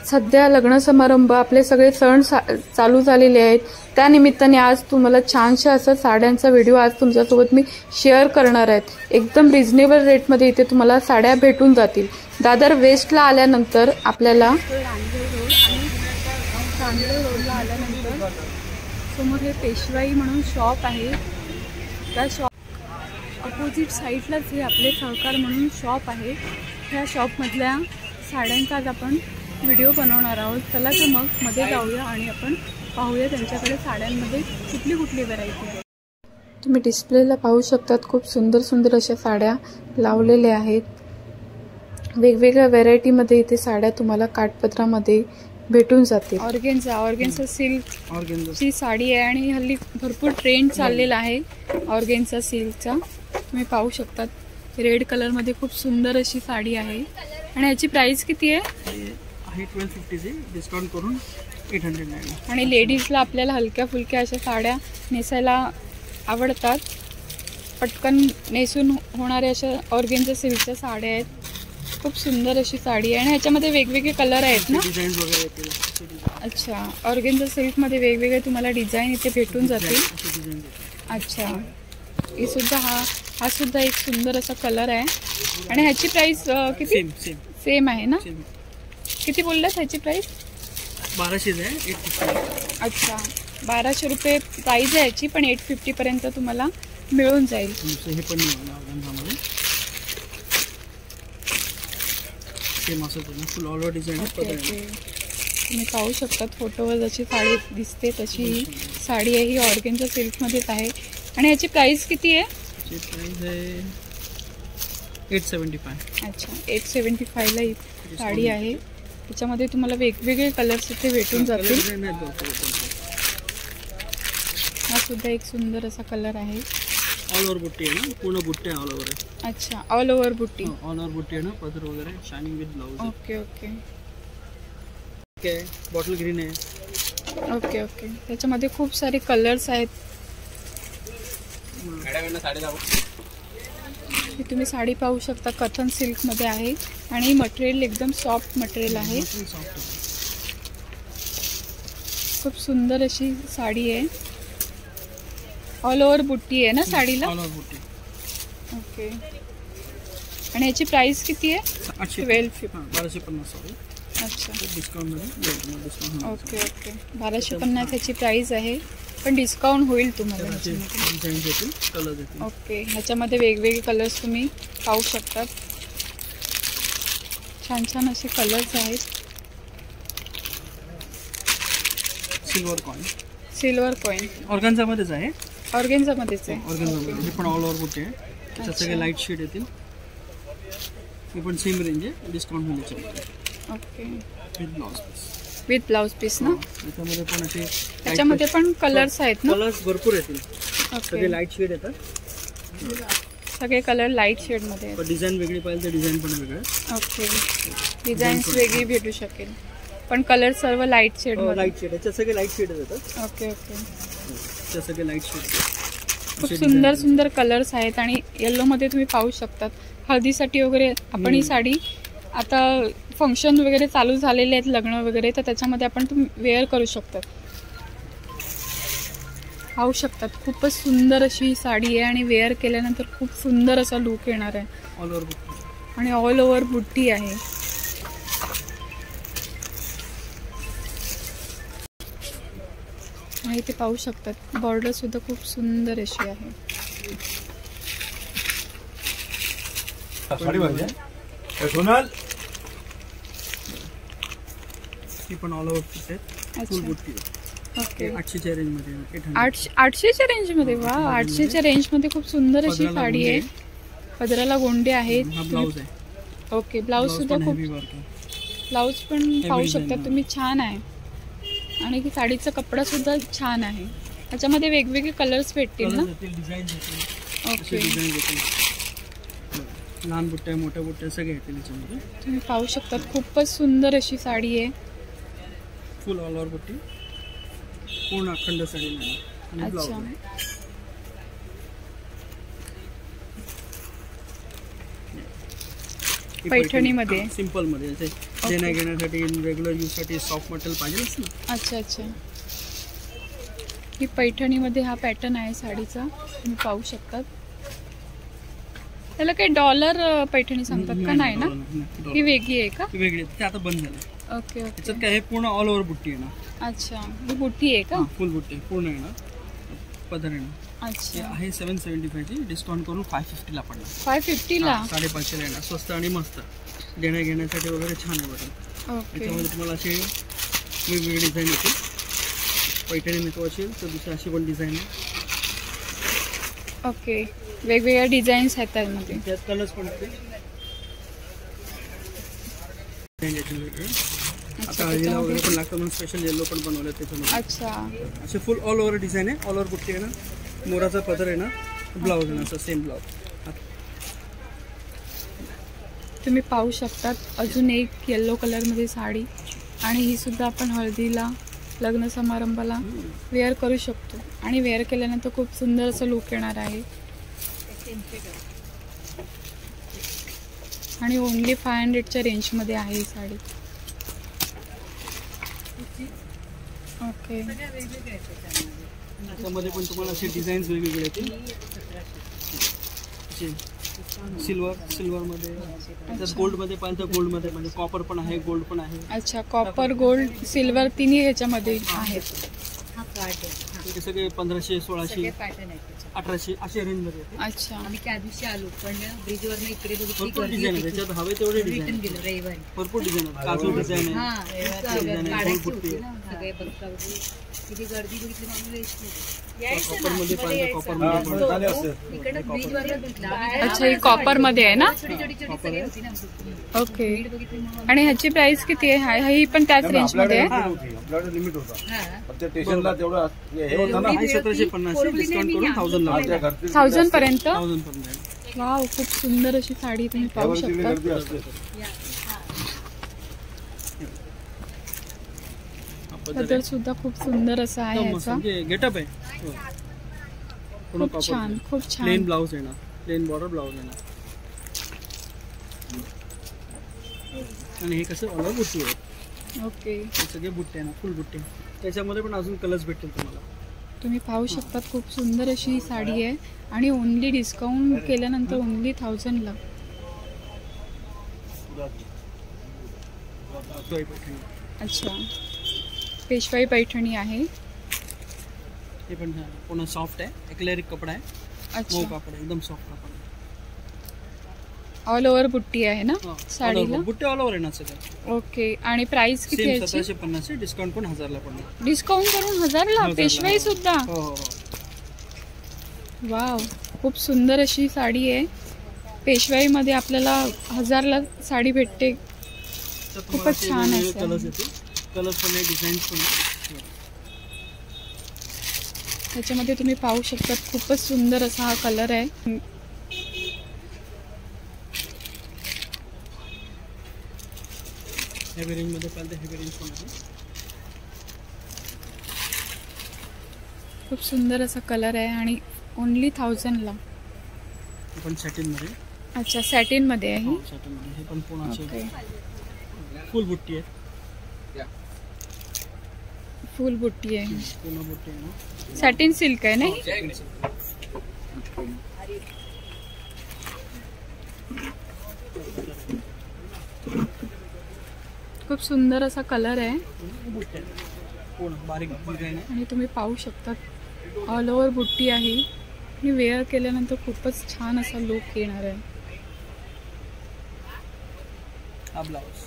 सध्या लग्न समारंभ आपले सगळे सण चालू झालेले आहेत, त्यानिमित्ताने आज तुम्हाला छानशा असं साड्यांचा व्हिडिओ आज तुमच्यासोबत मी शेअर करणार आहे। एकदम रिजनेबल रेटमध्ये इथे तुम्हाला साड्या भेटून जातील। दादर वेस्टला आल्यानंतर आपल्याला चांदोड रोडला आल्यानंतर समोर हे पेशवाई म्हणून शॉप आहे। त्या शॉप अपोजिट साईडलाच हे आपले सहकार म्हणून शॉप आहे। ह्या शॉपमधल्या साड्यांचा आज आपण व्हिडिओ बनवणार आहोत। चला तर मग मध्ये जाऊया आणि आपण पाहूया त्यांच्याकडे साड्यांमध्ये कुठली कुठली व्हरायटी आहे। तुम्ही डिस्प्लेला पाहू शकतात, खूप सुंदर सुंदर अशा साड्या लावलेल्या आहेत। वेगवेगळ्या व्हरायटीमध्ये इथे साड्या तुम्हाला काठपदरामध्ये भेटून जातील। ऑर्गेन्झा सिल्क ची साडी आहे आणि हल्ली भरपूर ट्रेंड चाललेला आहे ऑर्गेन्झा सिल्कचा। तुम्ही पाहू शकतात रेड कलर मध्ये खूप सुंदर अशी साडी आहे आणि याची प्राइस किती आहे? 1250 डिस्काउंट करून 809। आणि लेडीजला आपल्याला हलक्या फुलक्या अशा साड्या नेसायला आवडतात, पटकन नेसून होणाऱ्या अशा ऑर्गेन्झा सिल्कच्या साड्या आहेत। खूप सुंदर अशी साडी आहे आणि ह्याच्यामध्ये वेगवेगळे कलर आहेत ना? अच्छा, ऑर्गेन्झा सिल्क मध्ये वेगवेगळे तुम्हाला डिझाईन इथे भेटून जातील। अच्छा, हे सुद्धा हा सुद्धा एक सुंदर असा कलर आहे आणि ह्याची प्राइस किती? सेम आहे ना? किती बोललात ह्याची प्राइस? 1200 आहे, 850। अच्छा, 1200 रुपये प्राइस आहे याची, पण 850 पर्यंत तुम्हाला मिळून जाईल। हे पण ऑर्गेन्झामध्ये सेम असं फुल ऑल ओव्हर डिझाइन आहे। तुम्ही पाहू शकतात फोटोवर जशी साडी दिसते तशी ही साडी आहे। ही ऑर्गेन्झा सिल्कमध्येच आहे आणि याची प्राइस किती आहे? याची प्राइस आहे 875। अच्छा, 875 ला ही साडी आहे। त्याच्यामध्ये तुम्हाला वेगवेगळे कलर्स इथे भेटून जातील। हा सुद्धा एक सुंदर असा कलर आहे। ऑल ओव्हर बुट्टी आहे ना, पूर्ण बुट्टी ऑल ओव्हर आहे। अच्छा, ऑल ओव्हर बुट्टी, ऑल ओव्हर बुट्टी आहे ना, पदर वगैरे shining with blouse. Okay okay okay, bottle green आहे। ओके ओके, त्याच्यामध्ये खूप सारे कलर्स आहेत। तुम्ही साडी पाहू शकता, कथन सिल्क मध्ये आहे आणि मटेरियल एकदम सॉफ्ट मटेरियल आहे। खूप सुंदर अशी साडी आहे। ऑल ओव्हर बुट्टी आहे ना साडीला? ऑल ओव्हर बुट्टी। ओके, आणि याची प्राइस किती आहे? 1250। अच्छा, डिस्काउंट मध्ये। ओके ओके, 1250 याची प्राइस आहे, पण डिस्काउंट होईल तुम्हाला। ओके, ह्याच्यामध्ये वेगवेगळे कलर्स तुम्ही पाहू शकतात। छान छान असे कलर्स आहेत। सिल्वर कॉइन ऑर्गेन्झा मध्येच आहे। ऑर्गेन्झा मध्येच आहे। ऑर्गेन्झा मध्ये हे पण ऑल ओव्हर बुट्टी आहे। त्याच्यात सगळे लाईट शेड येतील। हे पण सेम रेंज आहे, डिस्काउंट होईल। ओके, विथ ब्लाउज पीस ना? त्याच्यामध्ये पण असे त्याच्यामध्ये पण कलर्स आहेत ना? कलर्स भरपूर येतील, सगळे लाईट शेड येतात। सगळे कलर लाईट शेड मध्ये आहेत। डिझाइन वेगळी पाहिजे तर डिझाइन पण वेगळं। ओके, डिझाईन्स वेगळी भेटू शकेल, पण कलर सर्व लाईट शेड मध्ये। लाईट शेड याच्यात सगळे लाईट शेड येतात। ओके ओके, याच्यात सगळे लाईट शेड। खूप सुंदर सुंदर कलर्स आहेत आणि येलो मध्ये तुम्ही पाहू शकतात। हळदीसाठी वगैरे आपण ही साडी, आता फंक्शन वगैरे चालू झालेले आहेत, लग्न वगैरे, तर त्याच्यामध्ये आपण तुम्ही वेअर करू शकतात। पाहू शकतात, खूपच सुंदर अशी ही साडी आहे आणि वेअर केल्यानंतर खूप सुंदर असा लुक येणार आहे। ऑल ओव्हर बुट्टी आणि ऑल ओव्हर बुट्टी आहे। आणि ते पाहू शकतात बॉर्डर सुद्धा खूप सुंदर अशी आहे। ही पण ऑल ओव्हर बुट्टी आहे, फुल बुट्टी आहे। ओके, 800च्या रेंज मध्ये, 800च्या रेंज मध्ये। वा, 800च्या रेंज मध्ये खूप सुंदर अशी साडी आहे। पदराला गोंडे आहेत। ब्लाउज आहे। ओके, ब्लाउज सुद्धा खूप, ब्लाउज पण पाहू शकता तुम्ही, छान आहे आणि की साडीचा कपडा सुद्धा छान आहे। त्याच्यामध्ये वेगवेगळे कलर्स भेटतील ना? ओके, लहान बुट्ट्या मोठ्या बुट्ट्या सगळे येतील याच्यामध्ये। तुम्ही पाहू शकतात, खूपच सुंदर अशी साडी आहे। फुल ऑल ओव्हर बुट्टी, पूर्ण अखंड साडी आणि ब्लाउज आहे। पैठणीमध्ये सिंपल मध्ये जसे देण्या घेण्यासाठी रेग्युलर यूज साठी सॉफ्ट मटेरियल पाहिजेच ना. अच्छा अच्छा. ही पैठणीमध्ये हा पॅटर्न आहे साडीचा, तुम्ही पाहू शकतात. त्याला काही डॉलर पैठणी सांगतात का? नाही ना, ही वेगळी आहे का? वेगळी ते आता बंद झालं. Okay okay. त्याच्यात काय हे पूर्ण ऑल ओव्हर बुट्टी आहे ना. अच्छा, ही बुट्टी आहे का? फुल बुट्टी पूर्ण आहे ना, पदर आहे ना. अच्छा. आहे 775 ची, डिस्काउंट करून 550 ला पडला. 550 ला? 550 ला येणार. स्वस्त आणि मस्त देण्या घेण्यासाठी वगैरे छान आहे बघा. ओके. त्याच्यामध्ये तुम्हाला अशी वेगवेगळी डिझाईन येते. पैठणी नको असेल तर दुसरी अशी पण डिझाईन आहे. ओके, वेगवेगळ्या डिझाईन्स आहेत त्यामध्ये. त्यात कलर्स पण येते. आता हळदीला वगैरे पण लागतं म्हणून स्पेशल येलो पण बनवलं त्याच्यामध्ये. अच्छा. असे फुल ऑल ओव्हर डिझाईन आहे. ऑल ओव्हर बुट्टी आहे ना, मोराचा पदर आहे ना, ब्लाऊज आहे ना, असं सेम ब्लाऊज. तुम्ही पाहू शकतात अजून एक येलो कलरमध्ये साडी, आणि ही सुद्धा आपण हळदीला लग्न समारंभाला वेअर करू शकतो, आणि वेअर केल्यानंतर खूप सुंदर असं लुक येणार आहे. आणि ओनली 500च्या रेंजमध्ये आहे ही साडी. ओके. त्यामध्ये पण तुम्हाला असे डिझाईन्स वेगवेगळे येतील. सिल्वर मध्ये, गोल्ड मध्ये पाहिजे तर गोल्ड मध्ये, म्हणजे कॉपर पण आहे, गोल्ड पण आहे. अच्छा, कॉपर, गोल्ड, सिल्वर तिन्ही ह्याच्यामध्ये आहेत. ते सगळे 1500, 1600, 1800 अशा रेंज मध्ये येते. अच्छा. आम्ही त्या दिवशी आलो पण ब्रिजवर इकडे भरपूर डिझाईन आहे त्याच्यात, हवे तेवढे डिझाईन गेलो रविवारी. भरपूर डिझाईन आहेत. काजू डिझाईन हा आहे, काढायची बुट्टी होती ना, सगळे बघता बघू किती गर्दी बघितली म्हणून कॉपर मध्ये पाहिजे, कॉपर मध्ये इकडे ब्रिजवर भेटला. अच्छा, ही कॉपर मध्ये आहे ना. छोटी छोटी छोटी सगळी होती ना. ओके. भीड बघितली म्हणून. आणि ह्याची प्राइस किती आहे? ही पण त्याच रेंज मध्ये आहे. आपल्याकडे लिमिट होता. हा. त्या स्टेशनला तेवढं हे होतं ना. 1750 डिस्काउंट करून 1000 ला आपल्या घरची 1000 पर्यंत. 1000 पर्यंत. वाव, खूप सुंदर अशी साडी तुम्ही पाहू तिकडे शकता. गर्दी असते. पदर सुद्धा खूप सुंदर असा आहे याचा. गेटअप आहे. खूप छान, खूप प्लेन छान. ब्लाउज आहे ना, प्लेन बॉर्डर ब्लाउज आहे ना. आणि हे कसं ऑल बुट्टी आहे. ओके. हे सगळे बुट्टे आहे ना, फुल बुट्टे. त्याच्यामध्ये पण अजून कलर्स भेटतील तुम्हाला. तुम्ही पाहू शकतात खूप सुंदर अशी ही साडी आहे, आणि ओनली डिस्काउंट केल्यानंतर ओनली 1000 ला. अच्छा, पेशवाई पैठणी आहे. हे पण पूर्ण सॉफ्ट आहे, एक्लेरिक कपडा आहे. अच्छा, मऊ कापड आहे, एकदम सॉफ्ट कापड आहे. ऑल ओव्हर बुट्टी आहे ना साडीला. बुट्टे ऑल ओव्हर आहे ना सगळं. ओके. आणि प्राइस किती सेम आहे याची? 1750 डिस्काउंट पण 1000 ला पडणार. डिस्काउंट करून 1000 ला 1000 ला. पेशवाई सुद्धा. हो हो. वाव, खूप सुंदर अशी साडी आहे. पेशवाईमध्ये आपल्याला 1000 ला साडी भेटते. खूपच छान आहे. कलर्स येतील, कलर्स पण आहे, डिझाईन्स पण आहे. त्याच्यामध्ये तुम्ही पाहू शकता खूपच सुंदर असा हा कलर आहे. हेवी रेंज मध्ये पाहिजे, हेवी रेंज पण आहे. खूप सुंदर असा कलर आहे, आणि ओनली 1000 ला. हे पण सॅटिन मध्ये. अच्छा, सॅटिन मध्ये आहे. सॅटिन मध्ये. हे पण पूर्ण ओके. फुल बुट्टी आहे. फुल बुट्टी आहे. पूर्ण बुट्टी आहे ना. सॅटिन सिल्क आहे ना ही? खूप सुंदर असा कलर आहे, पूर्ण बारीक डिझाईन आहे. आणि तुम्ही पाहू शकता ऑल ओव्हर बुट्टी आहे, आणि वेअर केल्यानंतर खूपच छान असा लुक येणार आहे. हा ब्लाउज.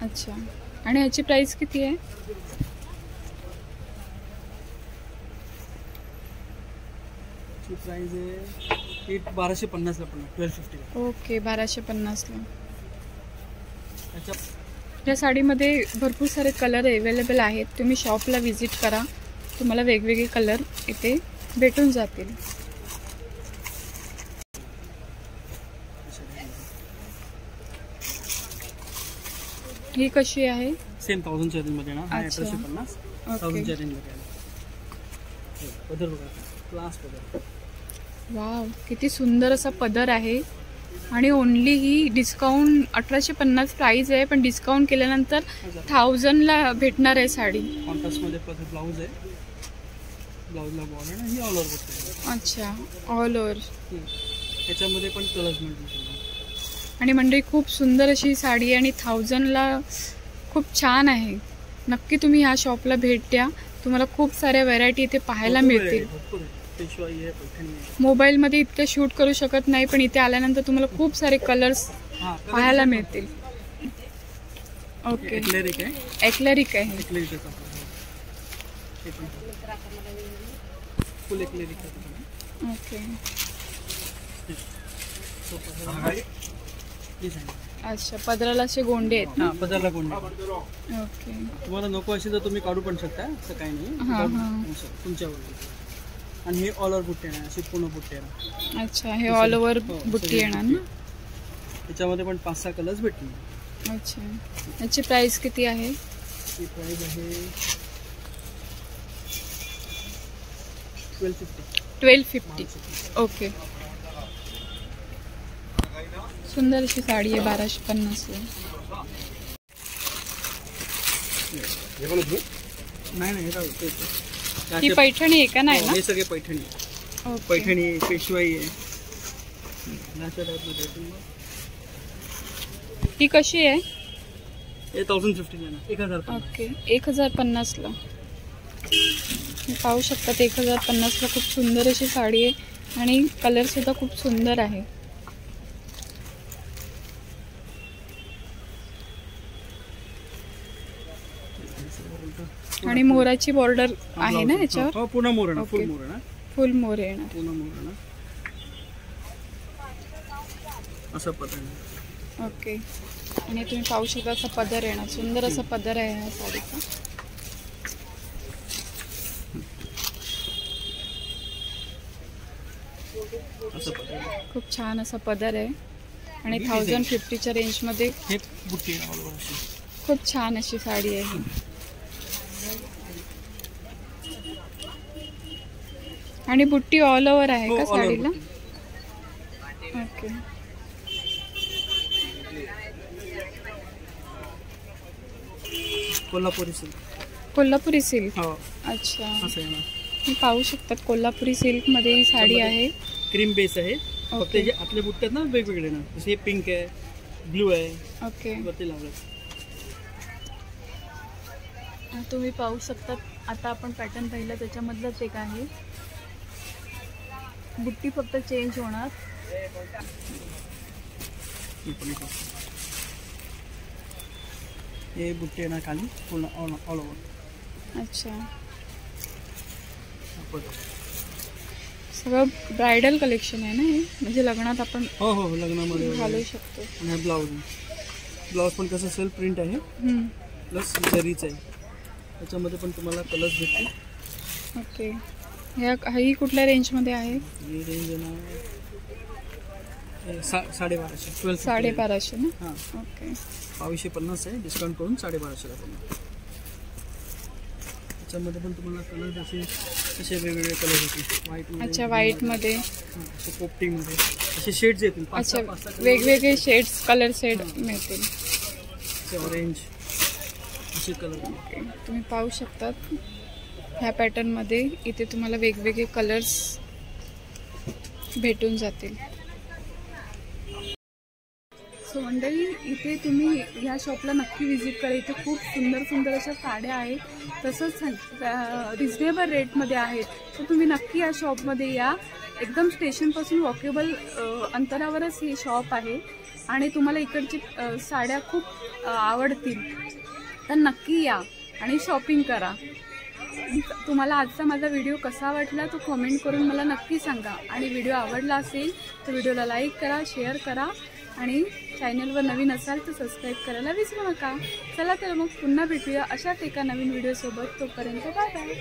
अच्छा, आणि ह्याची प्राइस किती आहे? प्राइस आहे 1250 ला पडणार, 1250 ला. ओके, 1250 ला. त्याच्या या साडीमध्ये भरपूर सारे कलर अवेलेबल आहेत. तुम्ही शॉपला व्हिजिट करा, तुम्हाला वेगवेगळे कलर इथे भेटून जातील. ही कशी आहे? सेम 1000 च्या रेंज मध्ये ना. हा अच्छा. 1850 1000 च्या रेंज मध्ये आहे. पदर बघा, क्लास पदर. वाव, किती सुंदर असा पदर आहे. आणि ओनली ही डिस्काउंट 1850 प्राइस आहे, पण डिस्काउंट केल्यानंतर 1000ला भेटणार आहे साडी. कॉन्ट्रास्टमध्ये ब्लाऊज आहे, ब्लाऊजला बॉर्डर आणि ही ऑल ओव्हर बुट्टी. अच्छा, ऑल ओव्हर. याच्यामध्ये पण कलर्स मिळतील. आणि मंडळी खूप सुंदर अशी साडी आणि 1000ला खूप छान आहे. नक्की तुम्ही ह्या शॉपला भेट द्या, तुम्हाला खूप साऱ्या व्हरायटी इथे पाहायला मिळतील. पेशवाई आहे, पैठणी आहे. मोबाईलमध्ये इतकं शूट करू शकत नाही, पण इथे आल्यानंतर तुम्हाला खूप सारे कलर्स पाहायला मिळतील. ओके, एक्लेरिक आहे, एक्लेरिक आहे. एक्लेरिक फुल एक्लेरिक आहे. ओके, अच्छा, पदराला असे गोंडे आहेत ना. हां, पदरला कोण ओके. तुम्हाला नको असेल तर तुम्ही काढू पण शकता, असं काही हां, नाही, तुमच्यावर. आणि हे ऑल ओव्हर बुट्टी आहे, अशी पूर्ण बुट्टी आहे. अच्छा, हे ऑल ओव्हर बुट्टी येणार ना. त्याच्यामध्ये पण 5-6 कलर्स भेटतील. अच्छा, याची प्राइस किती आहे? ती प्राइस आहे 1250. ओके, सुंदर अशी साडी आहे 1250ला. नाही हे काय ही पैठणी आहे का? नाही ना, हे सगळे पैठणी. ओके. पैठणी, पेशवाई आहे. अशा टाईपमध्ये ही कशी आहे? हे 1050 आहे ना, 1050. ओके, 1050ला. तुम्ही पाहू शकता 1050ला खूप सुंदर अशी साडी आहे आणि कलर सुद्धा खूप सुंदर आहे. आणि मोराची बॉर्डर आहे ना याच्यावर? हो, पूर्ण मोर आहे, फुल ओके. मोर आहे ना, फुल मोर येणार. पूर्ण मोर आहे ना, असं पॅटर्न. ओके, आणि तुम्ही पाहू शकता असा पदर येणार, सुंदर असा पदर आहे ह्या साडीचा. असं पॅटर्न. खूप छान असा पदर आहे आणि 1050च्या रेंजमध्ये हे बुट्टी आहे ऑल ओव्हर अशी. खूप छान अशी साडी आहे ही. आणि बुट्टी ऑल ओव्हर आहे हो, का all over साडीला? बुट्टी. Okay, Kolhapuri silk. Kolhapuri silk. हो, अच्छा, असं आहे ना. तुम्ही पाहू शकतात कोल्हापुरी सिल्कमध्ये ही साडी आहे. क्रीम बेस आहे. फक्त ओके. जे आतले बुट्टे आहेत ना वेगवेगळे ना, जसे पिंक आहे, ब्ल्यू आहे, ओके, वरती लावलं. तुम्ही पाहू शकता. आता आपण पॅटर्न पाहिलं त्याच्यामधलंच एक आहे. बुट्टी फक्त चेंज होणार. हे बुट्टे आहे ना खाली पूर्ण ऑल ओव्हर. अच्छा, सगळं ब्रायडल कलेक्शन आहे ना हे, म्हणजे लग्नात आपण हो हो, लग्नामध्ये घालू शकतो. आणि हा ब्लाऊज पण कसं सेल्फ प्रिंट आहे, प्लस जरीच आहे. त्याच्यामध्ये पण तुम्हाला कलर्स भेटतील. ओके, ही कुठल्या रेंजमध्ये आहे? ही रेंज आहे ना 1250. 1250 ना. हां, ओके, 2250 आहे, डिस्काउंट करून 1250ला पडणार. त्याच्यामध्ये पण तुम्हाला कलर असे वेगवेगळे कलर होतील. व्हाईटमध्ये, अच्छा, व्हाईटमध्ये, असे पोपटीमध्ये असे शेड्स येतील. अच्छा, वेगवेगळे शेड्स, कलर शेड मिळतील. ऑरेंज असे कलर. ओके, तुम्ही पाहू शकतात ह्या पॅटर्नमध्ये इथे तुम्हाला वेगवेगळे कलर्स भेटून जातील. सो मंडळी, इथे तुम्ही ह्या शॉपला नक्की व्हिजिट करा. इथे खूप सुंदर सुंदर अशा साड्या आहेत, तसंच रिजनेबल रेटमध्ये आहेत. तर तुम्ही नक्की या शॉपमध्ये या. एकदम स्टेशनपासून वॉकेबल अंतरावरच ही शॉप आहे आणि तुम्हाला इकडची साड्या खूप आवडतील. तर नक्की या आणि शॉपिंग करा. तुम्हाला आजचा माझा व्हिडिओ कसा वाटला तो कमेंट करून मला नक्की सांगा. आणि व्हिडिओ आवडला असेल तर व्हिडिओला लाईक करा, शेअर करा आणि चॅनलवर नवीन असाल तर सबस्क्राईब करायला विसरू नका. चला तर मग पुन्हा भेटूया अशाच एका नवीन व्हिडिओसोबत. तोपर्यंत बाय बाय.